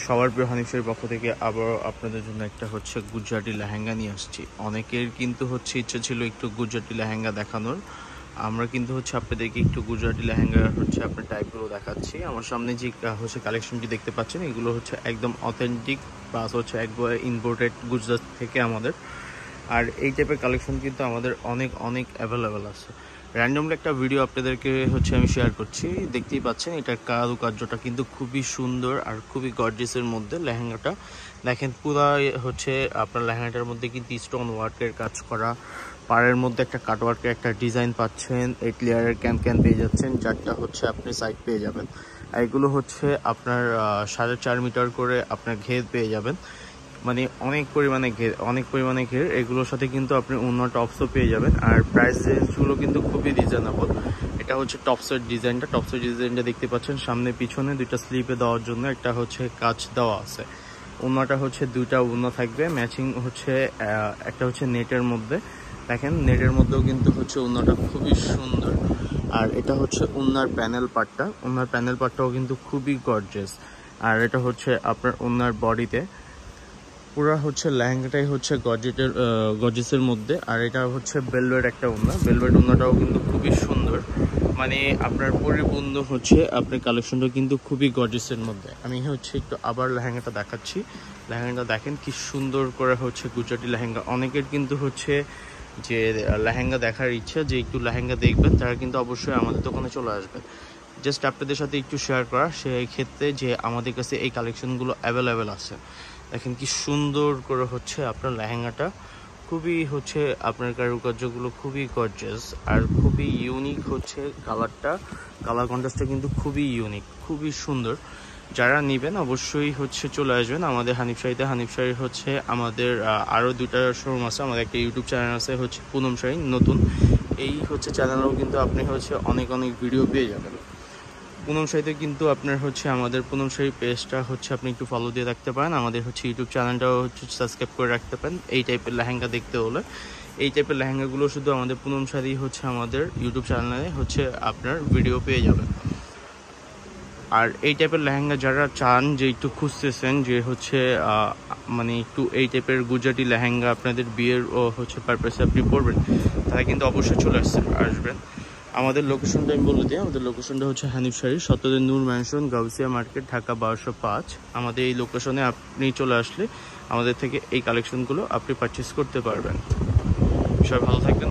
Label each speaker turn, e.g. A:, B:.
A: সবার প্রিয় হানিফ শাড়ির পক্ষ থেকে আবার আপনাদের জন্য একটা হচ্ছে গুজরাটি লেহেঙ্গা নিয়ে আসছি। অনেকের কিন্তু হচ্ছে ইচ্ছা ছিল একটু গুজরাটি লেহেঙ্গা দেখানোর। আমরা কিন্তু হচ্ছে আপনাদেরকে একটু গুজরাটি লেহেঙ্গা হচ্ছে আপনার টাইপগুলো দেখাচ্ছি। আমার সামনে যে হচ্ছে কালেকশনটি দেখতে পাচ্ছেন, এগুলো হচ্ছে একদম অথেন্টিক প্লাস হচ্ছে একবার ইম্পোর্টেড গুজরাট থেকে আমাদের। আর এই টাইপের কালেকশন কিন্তু আমাদের অনেক অ্যাভেলেবেল আছে। র্যান্ডমলি একটা ভিডিও আপনাদেরকে হচ্ছে আমি শেয়ার করছি, দেখতেই পাচ্ছেন এটার কারুকার্যটা কিন্তু খুবই সুন্দর আর খুবই গর্জিয়াসের মধ্যে। লেহেঙ্গাটা দেখেন পুরো হচ্ছে আপনার লেহেঙ্গাটার মধ্যে কিন্তু স্টোন ওয়ার্কের কাজ করা, পাড়ের মধ্যে একটা কাটওয়ার্কের একটা ডিজাইন পাচ্ছেন, 8 লেয়ারের ক্যান পেয়ে যাচ্ছেন, 4টা হচ্ছে আপনি সাইড পেয়ে যাবেন। আর এগুলো হচ্ছে আপনার 4.5 মিটার করে আপনার ঘের পেয়ে যাবেন, মানে অনেক পরিমাণে ঘের। এগুলোর সাথে কিন্তু আপনি অন্য টপসও পেয়ে যাবেন। আর প্রাইস রেঞ্জগুলো কিন্তু খুবই রিজনেবল। এটা হচ্ছে টপসের ডিজাইনটা দেখতে পাচ্ছেন, সামনে পিছনে দুইটা স্লিপে দেওয়ার জন্য একটা হচ্ছে কাজ দেওয়া আছে। ওন্নাটা হচ্ছে দুইটা ওন্না থাকবে ম্যাচিং, হচ্ছে একটা হচ্ছে নেটের মধ্যে, দেখেন নেটের মধ্যেও কিন্তু হচ্ছে ওন্নাটা খুবই সুন্দর। আর এটা হচ্ছে ওন্নার প্যানেল পার্টটাও কিন্তু খুবই গর্জিয়াস। আর এটা হচ্ছে আপনার ওন্নার বডিতে পুরা হচ্ছে লেহেঙ্গাটাই হচ্ছে গর্জিয়াসের মধ্যে। আর এটা হচ্ছে বেলভেট একটা ওন্না, বেলভেট ওন্নাটাও কিন্তু খুবই সুন্দর, মানে আপনার পরিপূর্ণ হচ্ছে আপনার কালেকশনটা কিন্তু খুবই গর্জিয়াসের মধ্যে। আমি হচ্ছে একটু আবার লেহেঙ্গাটা দেখাচ্ছি। লেহেঙ্গাটা দেখেন কি সুন্দর করে হচ্ছে গুজরাটি লেহেঙ্গা। অনেকের কিন্তু হচ্ছে যে লেহেঙ্গা দেখার ইচ্ছা, যে একটু লেহেঙ্গা দেখবেন, তারা কিন্তু অবশ্যই আমাদের দোকানে চলে আসবেন। জাস্ট আপনাদের সাথে একটু শেয়ার করা সেই ক্ষেত্রে যে আমাদের কাছে এই কালেকশনগুলো অ্যাভেলেবেল আছে। দেখেন কি সুন্দর করে হচ্ছে আপনার লেহেঙ্গাটা, খুবই হচ্ছে আপনার কারুকার্যগুলো খুবই গর্জিয়াস আর খুবই ইউনিক হচ্ছে। কালার কন্ট্রাস্টটা কিন্তু খুবই ইউনিক, খুবই সুন্দর। যারা নেবেন অবশ্যই হচ্ছে চলে আসবেন আমাদের হানিফ শাড়িতে। হানিফ শাড়ি হচ্ছে আমাদের আরও 2টা শোরুম আছে, আমাদের একটা ইউটিউব চ্যানেল আছে হচ্ছে পুনম শাড়ি নতুন। এই হচ্ছে চ্যানেলেও কিন্তু আপনি হচ্ছে অনেক ভিডিও পেয়ে যাবেন। পুনম শাড়িতে কিন্তু আপনার হচ্ছে আমাদের পুনম শাড়ি পেজটা হচ্ছে আপনি একটু ফলো দিয়ে রাখতে পারেন। আমাদের হচ্ছে ইউটিউব চ্যানেলটাও হচ্ছে সাবস্ক্রাইব করে রাখতে পারেন। এই টাইপের লেহেঙ্গা দেখতে হলে এই টাইপের লেহেঙ্গাগুলো শুধু আমাদের পুনম শাড়ি হচ্ছে আমাদের ইউটিউব চ্যানেলে হচ্ছে আপনার ভিডিও পেয়ে যাবেন। আর এই টাইপের লেহেঙ্গা যারা চান, যে একটু খুঁজতেছেন যে হচ্ছে মানে একটু এই টাইপের গুজরাটি লেহেঙ্গা আপনাদের বিয়ের ও হচ্ছে পারপাসে আপনি পরবেন, তারা কিন্তু অবশ্যই চলে আসবেন। আমাদের লোকেশনটা আমি বলে দিই। আমাদের লোকেশনটা হচ্ছে হানিফ শাড়ি, সত্যদের নূর ম্যানশন, গাউসিয়া মার্কেট, ঢাকা 1205। আমাদের এই লোকেশনে আপনি চলে আসলে আমাদের থেকে এই কালেকশনগুলো আপনি পারচেস করতে পারবেন। সবাই ভালো থাকবেন।